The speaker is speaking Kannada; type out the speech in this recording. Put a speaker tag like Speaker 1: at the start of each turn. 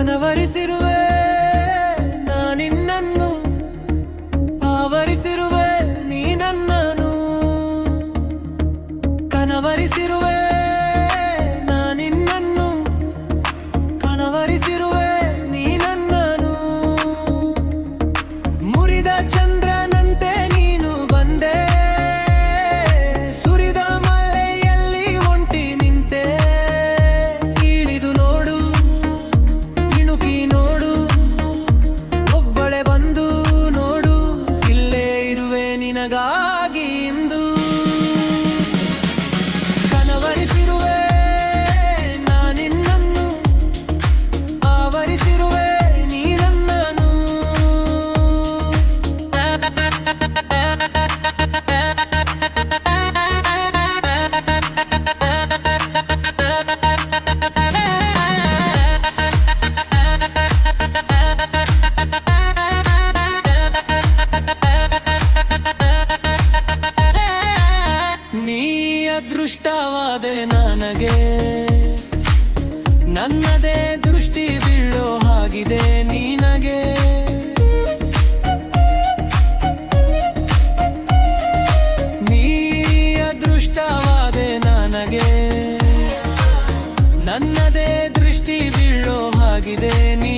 Speaker 1: ಕನವರಿಸಿರುವೆ ನಾನಿನ್ನನ್ನು, ಆವರಿಸಿರುವೆ ನೀ ನನ್ನನು. ಕನವರಿಸಿರುವೆ ನಾನಿನ್ನನ್ನು, ಕನವರಿಸಿರುವೆ ನೀ ನನ್ನನು. ಮುರಿದ ಚಂದ್ರನಂತೆ ನೀನು ಬಂದೆ, ಸುರಿದ ಮಳೆಯಲ್ಲಿ ಒಂಟಿ ನಿಂತೆ. ಇಳಿದು ನೋಡು, ಇಣುಕಿ ನೋಡು, ಒಬ್ಬಳೆ ಬಂದು ನೋಡು, ಇಲ್ಲೇ ಇರುವೆ ನಿನಗಾಗಿ ಇಂದು. ಕನವರಿಸಿರುವೆ ನಾನಿನ್ನನ್ನು, ಆವರಿಸಿರುವೆ ನೀ ನನ್ನನು. ನೀ ಅದೃಷ್ಟವಾದೆ ನನಗೆ, ನನ್ನದೇ ದೃಷ್ಟಿ ಬೀಳೋ ಹಾಗಿದೆ ನಿನಗೆ. ನೀ ಅದೃಷ್ಟವಾದೆ ನನಗೆ, ನನ್ನದೇ ದೃಷ್ಟಿ ಬೀಳೋ ಹಾಗಿದೆ ನೀ